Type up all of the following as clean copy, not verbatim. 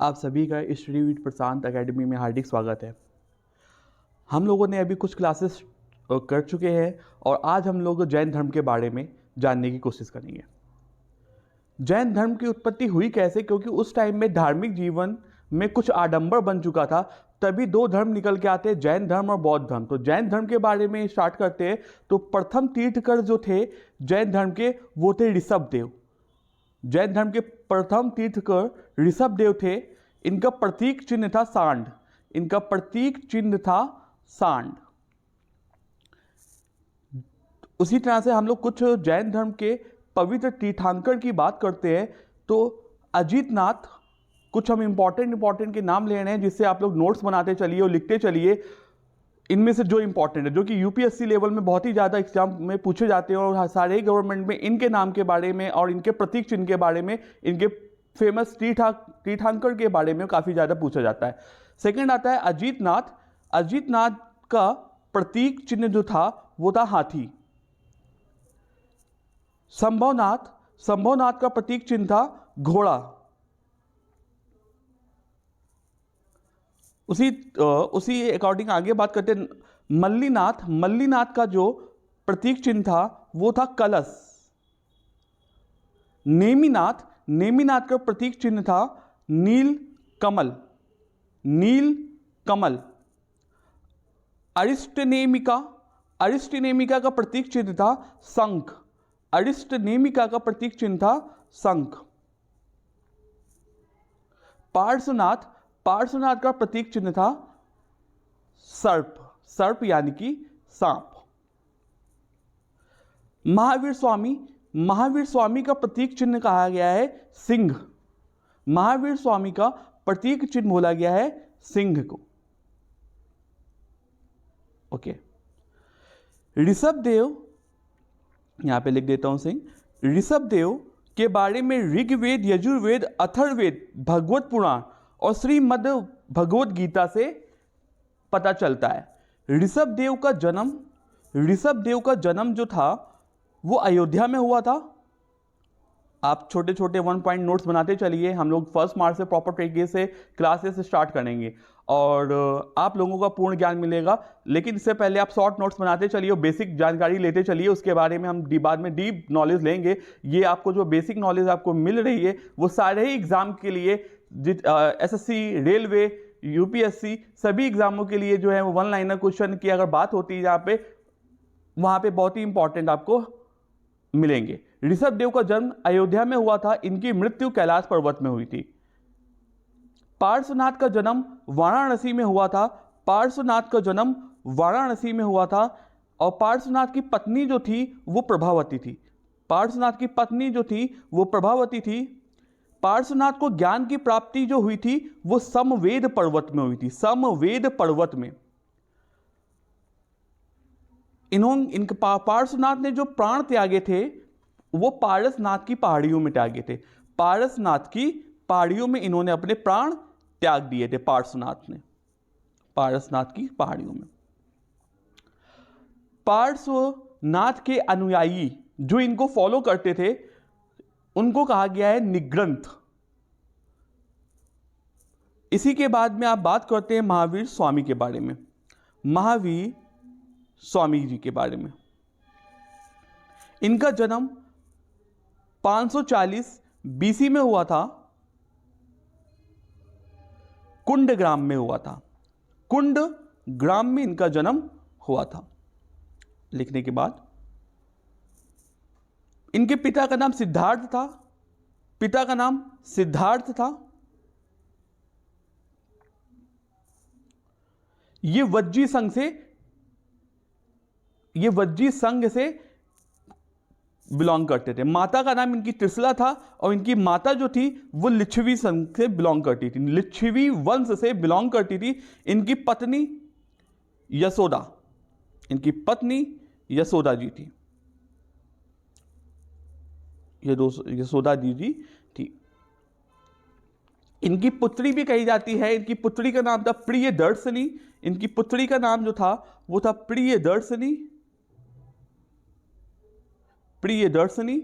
आप सभी का स्टडी विद प्रशांत एकेडमी में हार्दिक स्वागत है। हम लोगों ने अभी कुछ क्लासेस कर चुके हैं और आज हम लोग जैन धर्म के बारे में जानने की कोशिश करेंगे। जैन धर्म की उत्पत्ति हुई कैसे? क्योंकि उस टाइम में धार्मिक जीवन में कुछ आडंबर बन चुका था, तभी दो धर्म निकल के आते हैं, जैन धर्म और बौद्ध धर्म। तो जैन धर्म के बारे में स्टार्ट करते हैं। तो प्रथम तीर्थकर जो थे जैन धर्म के, वो थे ऋषभ देव। जैन धर्म के प्रथम तीर्थकर ऋषभ देव थे। इनका प्रतीक चिन्ह था सांड। इनका प्रतीक चिन्ह था सांड। उसी तरह से हम लोग कुछ जैन धर्म के पवित्र तीर्थंकर की बात करते हैं। तो अजीतनाथ, कुछ हम इंपॉर्टेंट के नाम ले रहे हैं जिससे आप लोग नोट्स बनाते चलिए और लिखते चलिए। इनमें से जो इंपॉर्टेंट है, जो कि यूपीएससी लेवल में बहुत ही ज़्यादा एग्जाम में पूछे जाते हैं और सारे ही गवर्नमेंट में इनके नाम के बारे में और इनके प्रतीक चिन्ह के बारे में, इनके फेमस तीर्थंकर के बारे में काफ़ी ज़्यादा पूछा जाता है। सेकंड आता है अजीतनाथ। अजीतनाथ का प्रतीक चिन्ह जो था वो था हाथी। संभवनाथ, संभवनाथ का प्रतीक चिन्ह था घोड़ा। उसी अकॉर्डिंग आगे बात करते हैं। मल्लीनाथ, मल्लीनाथ का जो प्रतीक चिन्ह था वो था कलश। नेमिनाथ, नेमिनाथ का प्रतीक चिन्ह था नील कमल, नील कमल। अरिष्टनेमिका, अरिष्टनेमिका का प्रतीक चिन्ह था शंख। अरिष्टनेमिका का प्रतीक चिन्ह था शंख। पार्श्वनाथ, पार्श्वनाथ का प्रतीक चिन्ह था सर्प, सर्प यानी कि सांप। महावीर स्वामी, महावीर स्वामी का प्रतीक चिन्ह कहा गया है सिंह। महावीर स्वामी का प्रतीक चिन्ह बोला गया है सिंह को। ओके। ऋषभ देव, यहां पे लिख देता हूं सिंह। ऋषभ देव के बारे में ऋग्वेद, यजुर्वेद, अथर्ववेद, भगवत पुराण और श्रीमद् भगवत गीता से पता चलता है। ऋषभ देव का जन्म, ऋषभ देव का जन्म जो था वो अयोध्या में हुआ था। आप छोटे छोटे 1 पॉइंट नोट्स बनाते चलिए। हम लोग 1 मार्च से प्रॉपर तरीके से क्लासेस स्टार्ट करेंगे और आप लोगों का पूर्ण ज्ञान मिलेगा। लेकिन इससे पहले आप शॉर्ट नोट्स बनाते चलिए और बेसिक जानकारी लेते चलिए। उसके बारे में हम बाद में डीप नॉलेज लेंगे। ये आपको जो बेसिक नॉलेज आपको मिल रही है वो सारे ही एग्जाम के लिए, एसएससी, रेलवे, यूपीएससी, सभी एग्जामों के लिए जो है वो 1 लाइनर क्वेश्चन की अगर बात होती है यहाँ पे, वहां पे बहुत ही इंपॉर्टेंट आपको मिलेंगे। ऋषभ देव का जन्म अयोध्या में हुआ था। इनकी मृत्यु कैलाश पर्वत में हुई थी। पार्श्वनाथ का जन्म वाराणसी में हुआ था। पार्श्वनाथ का जन्म वाराणसी में हुआ था और पार्श्वनाथ की पत्नी जो थी वो प्रभावती थी। पार्श्वनाथ की पत्नी जो थी वो प्रभावती थी। पार्श्वनाथ को ज्ञान की प्राप्ति जो हुई थी वो समवेद पर्वत में हुई थी। समवेद पर्वत में इनके पार्श्वनाथ ने जो प्राण त्यागे थे वो पारसनाथ की पहाड़ियों में त्यागे थे। पारसनाथ की पहाड़ियों में इन्होंने अपने प्राण त्याग दिए थे। पार्श्वनाथ ने पारसनाथ की पहाड़ियों में। पार्श्वनाथ के अनुयायी जो इनको फॉलो करते थे उनको कहा गया है निग्रंथ। इसी के बाद में आप बात करते हैं महावीर स्वामी के बारे में। महावीर स्वामी जी के बारे में, इनका जन्म 540 बीसी में हुआ था। कुंड ग्राम में हुआ था। कुंड ग्राम में इनका जन्म हुआ था। लिखने के बाद इनके पिता का नाम सिद्धार्थ था। पिता का नाम सिद्धार्थ था। ये वज्जी संघ से बिलोंग करते थे। माता का नाम इनकी त्रिशला था और इनकी माता जो थी वो लिच्छवी संघ से बिलोंग करती थी, लिच्छवी वंश से बिलोंग करती थी। इनकी पत्नी यशोदा, इनकी पत्नी यशोदा जी थी। यशोदा जी थी। इनकी पुत्री भी कही जाती है। इनकी पुत्री का नाम था प्रियदर्शनी। इनकी पुत्री का नाम जो था वो था प्रियदर्शनी।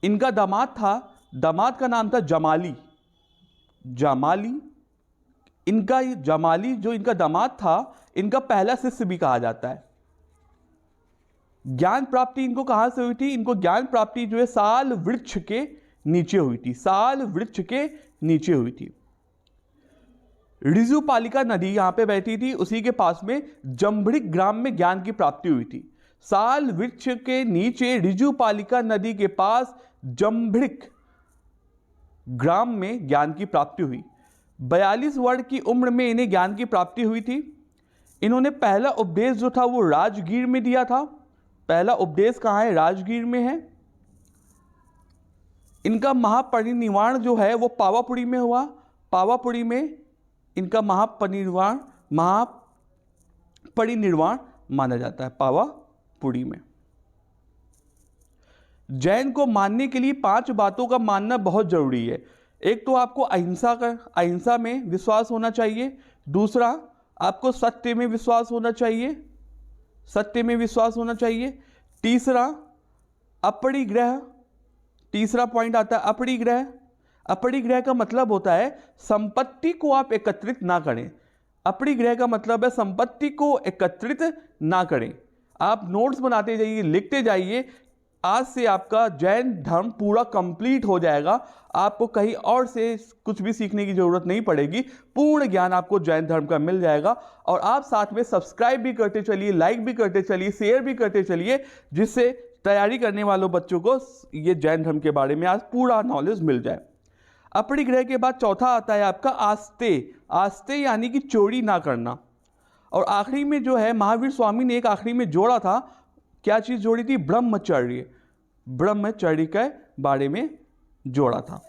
इनका दामाद था, दामाद का नाम था जमाली। जामाली, इनका जामाली जो इनका दामाद था, इनका पहला शिष्य भी कहा जाता है। ज्ञान प्राप्ति इनको कहां से हुई थी? इनको ज्ञान प्राप्ति जो है साल वृक्ष के नीचे हुई थी, साल वृक्ष के नीचे हुई थी। ऋजुपालिका नदी यहां पे बहती थी, उसी के पास में जंभड़िक ग्राम में ज्ञान की प्राप्ति हुई थी। साल वृक्ष के नीचे ऋजुपालिका नदी के पास जंभड़िक ग्राम में ज्ञान की प्राप्ति हुई। 42 वर्ष की उम्र में इन्हें ज्ञान की प्राप्ति हुई थी। इन्होंने पहला उपदेश जो था वो राजगीर में दिया था। पहला उपदेश कहाँ है? राजगीर में है। इनका महापरिनिर्वाण जो है वो पावापुरी में हुआ। पावापुरी में इनका महापरिनिर्वाण माना जाता है, पावापुरी में। जैन को मानने के लिए 5 बातों का मानना बहुत जरूरी है। एक तो आपको अहिंसा में विश्वास होना चाहिए। दूसरा, आपको सत्य में विश्वास होना चाहिए, सत्य में विश्वास होना चाहिए। तीसरा, अपरिग्रह, तीसरा पॉइंट आता है अपरिग्रह। अपरिग्रह का मतलब होता है संपत्ति को आप एकत्रित ना करें। अपरिग्रह का मतलब है संपत्ति को एकत्रित ना करें। आप नोट्स बनाते जाइए, लिखते जाइए। आज से आपका जैन धर्म पूरा कंप्लीट हो जाएगा। आपको कहीं और से कुछ भी सीखने की जरूरत नहीं पड़ेगी। पूर्ण ज्ञान आपको जैन धर्म का मिल जाएगा। और आप साथ में सब्सक्राइब भी करते चलिए, लाइक भी करते चलिए, शेयर भी करते चलिए, जिससे तैयारी करने वालों बच्चों को ये जैन धर्म के बारे में आज पूरा नॉलेज मिल जाए। अपरिग्रह के बाद चौथा आता है आपका आस्ते। आस्ते यानी कि चोरी ना करना। और आखिरी में जो है महावीर स्वामी ने एक आखिरी में जोड़ा था, क्या चीज जोड़ी थी? ब्रह्मचर्य। ब्रह्मचर्य के बारे में जोड़ा था।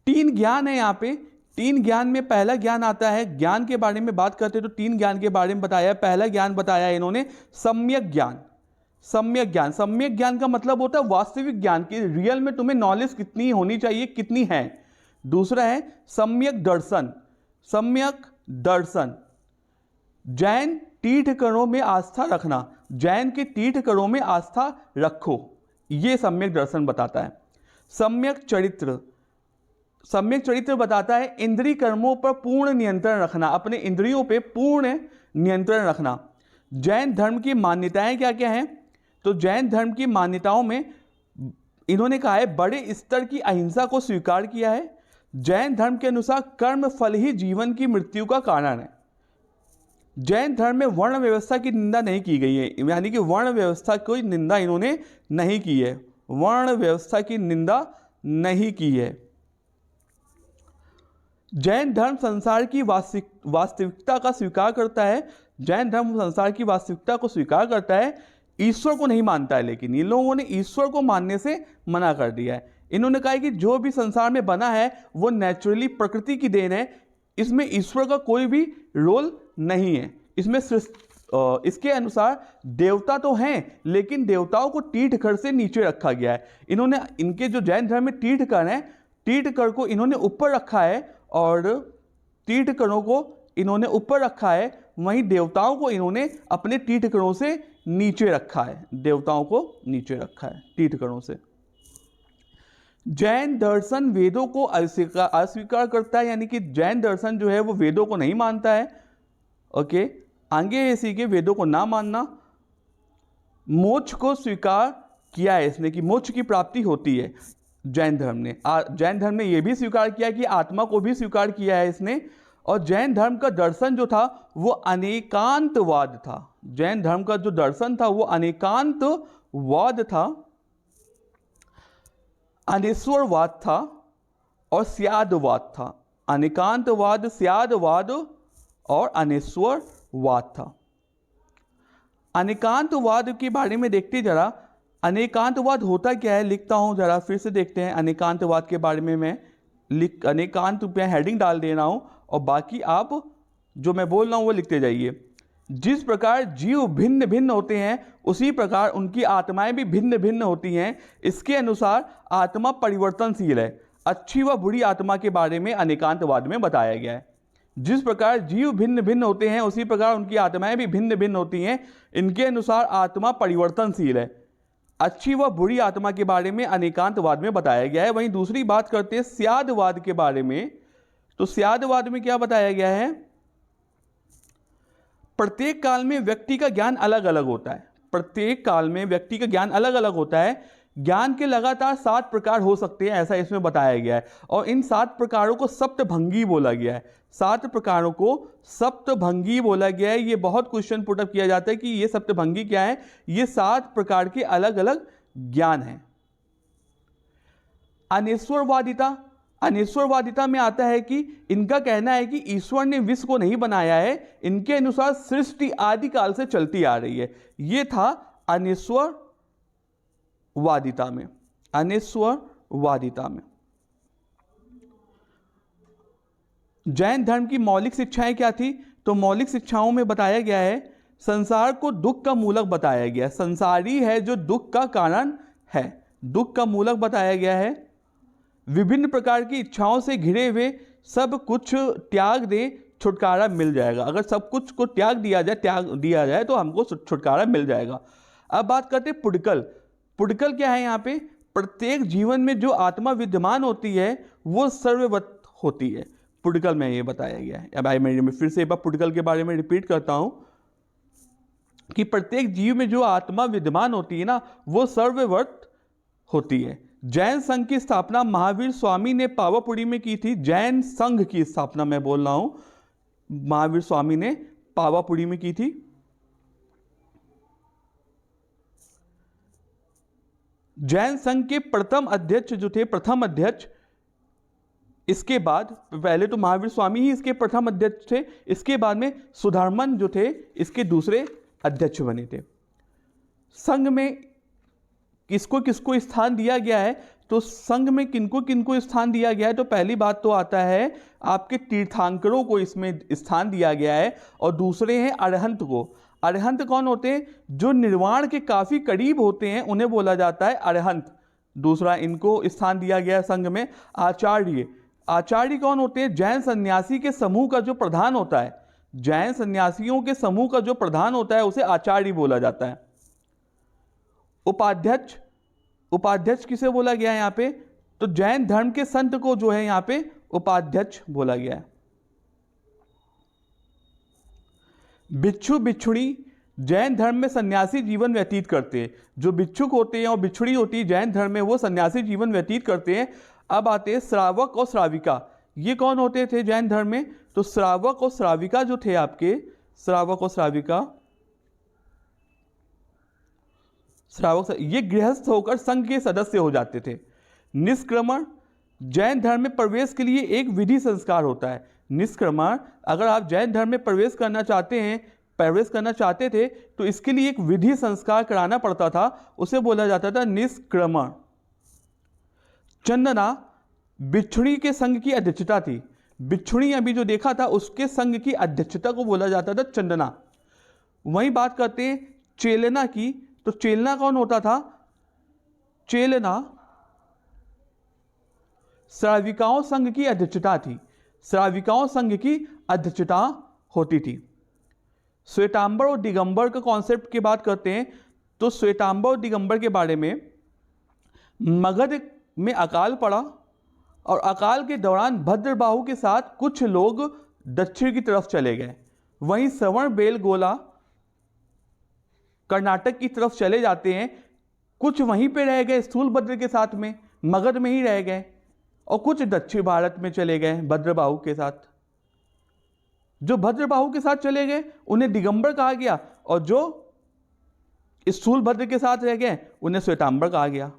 3 ज्ञान है यहाँ पे। 3 ज्ञान में पहला ज्ञान आता है, ज्ञान के बारे में बात करते तो 3 ज्ञान के बारे में बताया। पहला ज्ञान बताया इन्होंने सम्यक ज्ञान। सम्यक ज्ञान, सम्यक ज्ञान का मतलब होता है वास्तविक ज्ञान की, रियल में तुम्हें नॉलेज कितनी होनी चाहिए, कितनी है। दूसरा है सम्यक दर्शन। सम्यक दर्शन, जैन तीर्थंकरों में आस्था रखना, जैन के तीर्थंकरों में आस्था रखो, ये सम्यक दर्शन बताता है। सम्यक चरित्र, सम्यक चरित्र बताता है इंद्रिय कर्मों पर पूर्ण नियंत्रण रखना, अपने इंद्रियों पे पूर्ण नियंत्रण रखना। जैन धर्म की मान्यताएं क्या क्या हैं? तो जैन धर्म की मान्यताओं में इन्होंने कहा है बड़े स्तर की अहिंसा को स्वीकार किया है। जैन धर्म के अनुसार कर्म फल ही जीवन की मृत्यु का कारण है। जैन धर्म में वर्ण व्यवस्था की निंदा नहीं की गई है, यानी कि वर्ण व्यवस्था की निंदा इन्होंने नहीं की है, वर्ण व्यवस्था की निंदा नहीं की है। जैन धर्म संसार की वास्तविकता का स्वीकार करता है। जैन धर्म संसार की वास्तविकता को स्वीकार करता है, ईश्वर को नहीं मानता है। लेकिन इन लोगों ने ईश्वर को मानने से मना कर दिया है। इन्होंने कहा है कि जो भी संसार में बना है वो नेचुरली प्रकृति की देन है, इसमें ईश्वर का कोई भी रोल नहीं है। इसमें इसके अनुसार देवता तो हैं, लेकिन देवताओं को तीर्थंकर से नीचे रखा गया है। इन्होंने इनके जो जैन धर्म में तीर्थंकर हैं, तीर्थंकर को इन्होंने ऊपर रखा है और तीर्थंकरों को इन्होंने ऊपर रखा है, वहीं देवताओं को इन्होंने अपने तीर्थंकरों से नीचे रखा है। देवताओं को नीचे रखा है तीर्थंकरों से। जैन दर्शन वेदों को अस्वीकार करता है, यानी कि जैन दर्शन जो है वो वेदों को नहीं मानता है। ओके, आगे इसी के वेदों को ना मानना। मोक्ष को स्वीकार किया है इसने कि मोक्ष की प्राप्ति होती है जैन धर्म ने। जैन धर्म ने यह भी स्वीकार किया कि आत्मा को भी स्वीकार किया है इसने। और जैन धर्म का दर्शन जो था वो अनेकांतवाद था। जैन धर्म का जो दर्शन था वो अनेकांतवाद था, अनेश्वरवाद था और स्यादवाद था। अनेकांतवाद, स्यादवाद और अनेश्वरवाद था। अनेकांतवाद के बारे में देखते जरा, अनेकांतवाद होता क्या है, लिखता हूं जरा फिर से देखते हैं। अनेकांतवाद के बारे में मैं अनेकांत पे हेडिंग डाल दे रहा हूं और बाकी आप जो मैं बोल रहा हूं वो लिखते जाइए। जिस प्रकार जीव भिन्न भिन्न होते हैं उसी प्रकार उनकी आत्माएं भी भिन्न भिन्न होती हैं। इसके अनुसार आत्मा परिवर्तनशील है। अच्छी व बुरी आत्मा के बारे में अनेकांतवाद में बताया गया है। जिस प्रकार जीव भिन्न भिन्न होते हैं उसी प्रकार उनकी आत्माएं भी भिन्न भिन्न होती हैं। इनके अनुसार आत्मा परिवर्तनशील है। अच्छी व बुरी आत्मा के बारे में अनेकांतवाद में बताया गया है। वहीं दूसरी बात करते हैं स्यादवाद के बारे में, तो स्यादवाद में क्या बताया गया है? प्रत्येक काल में व्यक्ति का ज्ञान अलग अलग होता है। प्रत्येक काल में व्यक्ति का ज्ञान अलग अलग होता है। ज्ञान के लगातार 7 प्रकार हो सकते हैं, ऐसा इसमें बताया गया है। और इन 7 प्रकारों को सप्तभंगी बोला गया है। 7 प्रकारों को सप्तभंगी बोला गया है। ये बहुत क्वेश्चन पुटअप किया जाता है कि ये सप्तभंगी क्या है। ये 7 प्रकार के अलग अलग ज्ञान हैं। अनेश्वरवादिता, अनेश्वरवादिता में आता है कि इनका कहना है कि ईश्वर ने विश्व को नहीं बनाया है, इनके अनुसार सृष्टि आदिकाल से चलती आ रही है। ये था अनेश्वरवादिता में। अनेश्वरवादिता में जैन धर्म की मौलिक शिक्षाएं क्या थी? तो मौलिक शिक्षाओं में बताया गया है संसार को दुख का मूलक बताया गया है। संसारी है जो दुख का कारण है, दुख का मूलक बताया गया है। विभिन्न प्रकार की इच्छाओं से घिरे हुए सब कुछ त्याग दे, छुटकारा मिल जाएगा। अगर सब कुछ को त्याग दिया जाए तो हमको छुटकारा मिल जाएगा। अब बात करते हैं पुडकल। पुडकल क्या है? यहाँ पे प्रत्येक जीवन में जो आत्मा विद्यमान होती है वो सर्ववत होती है। पुडकल में ये बताया गया है। अब मैं फिर से एक बार पुडकल के बारे में रिपीट करता हूं कि प्रत्येक जीव में जो आत्मा विद्यमान होती है ना, वो सर्ववर्त होती है। जैन संघ की स्थापना महावीर स्वामी ने पावापुरी में की थी। जैन संघ की स्थापना मैं बोल रहा हूं, महावीर स्वामी ने पावापुरी में की थी। जैन संघ के प्रथम अध्यक्ष जो थे, प्रथम अध्यक्ष, इसके बाद पहले तो महावीर स्वामी ही इसके प्रथम अध्यक्ष थे, इसके बाद में सुधर्मन जो थे इसके दूसरे अध्यक्ष बने थे। संघ में किसको किसको स्थान दिया गया है? तो संघ में किनको किनको स्थान दिया गया है? तो पहली बात तो आता है आपके तीर्थंकरों को इसमें स्थान दिया गया है, और दूसरे हैं अरहंत को। अरहंत कौन होते हैं? जो निर्वाण के काफी करीब होते हैं, उन्हें बोला जाता है अरहंत। दूसरा इनको स्थान दिया गया है संघ में। आचार्य, आचार्य कौन होते हैं? जैन सन्यासी के समूह का जो प्रधान होता है, जैन सन्यासियों के समूह का जो प्रधान होता है उसे आचार्य बोला जाता है। उपाध्यक्ष, उपाध्यक्ष किसे बोला गया है यहाँ पे? तो जैन धर्म के संत को जो है यहाँ पे उपाध्यक्ष बोला गया है। भिक्षु भिक्षुणी, जैन धर्म में सन्यासी जीवन व्यतीत करते हैं। जो भिक्षुक होते हैं और भिक्षुणी होती है जैन धर्म में, वो सन्यासी जीवन व्यतीत करते हैं। अब आते हैं श्रावक और श्राविका। ये कौन होते थे जैन धर्म में? तो श्रावक और श्राविका जो थे आपके, श्रावक और श्राविका, श्रावक ये गृहस्थ होकर संघ के सदस्य हो जाते थे। निष्क्रमण, जैन धर्म में प्रवेश के लिए एक विधि संस्कार होता है। निष्क्रमण, अगर आप जैन धर्म में प्रवेश करना चाहते थे तो इसके लिए एक विधि संस्कार कराना पड़ता था, उसे बोला जाता था निष्क्रमण। चंदना, भिक्षुणी के संघ की अध्यक्षता थी। भिक्षुणी अभी जो देखा था उसके संघ की अध्यक्षता को बोला जाता था चंदना। वहीं बात करते हैं चेलना की, तो चेलना कौन होता था? चेलना श्राविकाओं संघ की अध्यक्षता थी। श्राविकाओं संघ की अध्यक्षता होती थी। श्वेतांबर और दिगंबर का कॉन्सेप्ट की बात करते हैं, तो श्वेतांबर और दिगंबर के बारे में, मगध में अकाल पड़ा और अकाल के दौरान भद्रबाहु के साथ कुछ लोग दक्षिण की तरफ चले गए। वहीं श्रवण बेलगोला कर्नाटक की तरफ चले जाते हैं। कुछ वहीं पे रह गए स्थूलभद्र के साथ में, मगध में ही रह गए, और कुछ दक्षिण भारत में चले गए भद्रबाहु के साथ। जो भद्रबाहु के साथ चले गए उन्हें दिगंबर कहा गया, और जो स्थूलभद्र के साथ रह गए उन्हें श्वेतांबर कहा गया।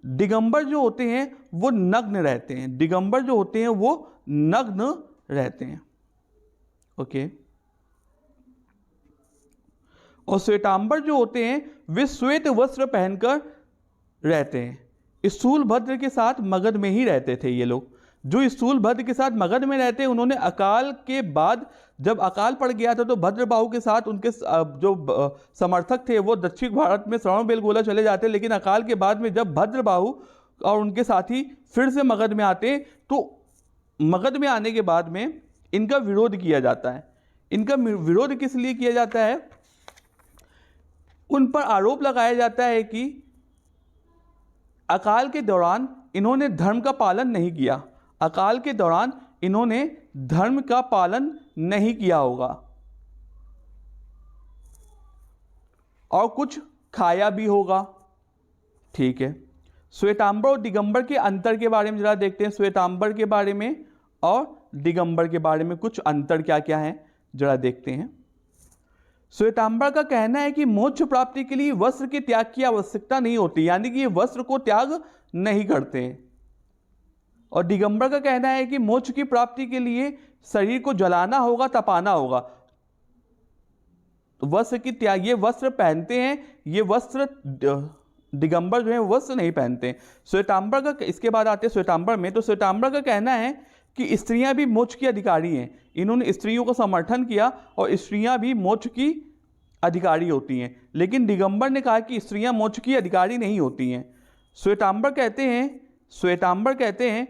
दिगंबर जो होते हैं वो नग्न रहते हैं। दिगंबर जो होते हैं वो नग्न रहते हैं। ओके। और श्वेतांबर जो होते हैं वे श्वेत वस्त्र पहनकर रहते हैं। स्थूलभद्र के साथ मगध में ही रहते थे ये लोग। जो स्थूलभद्र के साथ मगध में रहते, उन्होंने अकाल के बाद जब अकाल पड़ गया था तो भद्रबाहु के साथ उनके जो समर्थक थे वो दक्षिण भारत में श्रवण बेलगोला चले जाते, लेकिन अकाल के बाद में जब भद्रबाहु और उनके साथी फिर से मगध में आते तो मगध में आने के बाद में इनका विरोध किया जाता है। इनका विरोध किस लिए किया जाता है? उन पर आरोप लगाया जाता है कि अकाल के दौरान इन्होंने धर्म का पालन नहीं किया, अकाल के दौरान इन्होंने धर्म का पालन नहीं किया होगा और कुछ खाया भी होगा। ठीक है, श्वेतांबर और दिगंबर के अंतर के बारे में जरा देखते हैं। श्वेतांबर के बारे में और दिगंबर के बारे में कुछ अंतर क्या क्या है जरा देखते हैं। श्वेतांबर का कहना है कि मोक्ष प्राप्ति के लिए वस्त्र के त्याग की आवश्यकता नहीं होती, यानी कि ये वस्त्र को त्याग नहीं करते हैं। और दिगंबर का कहना है कि मोक्ष की प्राप्ति के लिए शरीर को जलाना होगा, तपाना होगा। वस्त्र की त्याग, ये वस्त्र पहनते हैं, ये वस्त्र दिगंबर जो है वस्त्र नहीं पहनते। श्वेतांबर का, इसके बाद आते हैं श्वेतांबर में, तो श्वेतांबर का कहना है कि स्त्रियां भी मोक्ष की अधिकारी हैं। इन्होंने स्त्रियों को समर्थन किया और स्त्रियां भी मोक्ष की अधिकारी होती हैं, लेकिन दिगंबर ने कहा कि स्त्रियां मोक्ष की अधिकारी नहीं होती हैं। श्वेतांबर कहते हैं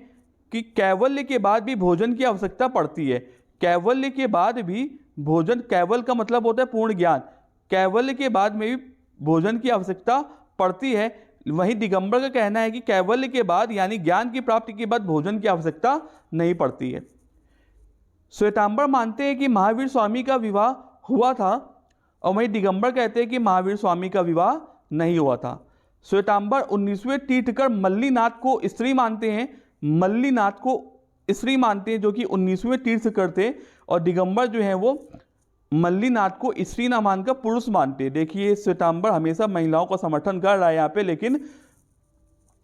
कि कैवल्य के बाद भी भोजन की आवश्यकता पड़ती है। कैवल्य के बाद भी भोजन, कैवल का मतलब होता है पूर्ण ज्ञान, कैवल्य के बाद में भी भोजन की आवश्यकता पड़ती है। वहीं दिगंबर का कहना है कि कैवल्य के बाद यानी ज्ञान की प्राप्ति के बाद भोजन की आवश्यकता नहीं पड़ती है। श्वेतांबर मानते हैं कि महावीर स्वामी का विवाह हुआ था और वहीं दिगंबर कहते हैं कि महावीर स्वामी का विवाह नहीं हुआ था। श्वेतांबर 19वें तीर्थकर मल्लीनाथ को स्त्री मानते हैं, मल्लीनाथ को स्त्री मानते हैं जो कि 19वें तीर्थकर थे, और दिगंबर जो है वो मल्लीनाथ को स्त्री ना मानकर पुरुष मानते हैं। देखिए श्वेतांबर हमेशा महिलाओं का समर्थन कर रहा है यहाँ पे, लेकिन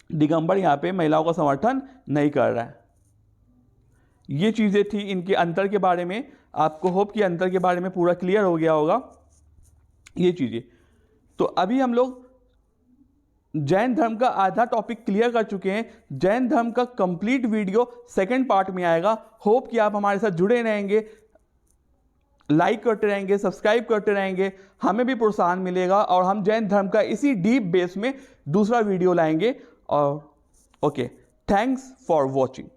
दिगंबर यहाँ पे महिलाओं का समर्थन नहीं कर रहा है। ये चीज़ें थी इनके अंतर के बारे में। आपको होप कि अंतर के बारे में पूरा क्लियर हो गया होगा ये चीज़ें। तो अभी हम लोग जैन धर्म का आधा टॉपिक क्लियर कर चुके हैं। जैन धर्म का कंप्लीट वीडियो सेकंड पार्ट में आएगा। होप कि आप हमारे साथ जुड़े रहेंगे, लाइक करते रहेंगे, सब्सक्राइब करते रहेंगे, हमें भी प्रोत्साहन मिलेगा और हम जैन धर्म का इसी डीप बेस में दूसरा वीडियो लाएंगे। और ओके, थैंक्स फॉर वॉचिंग।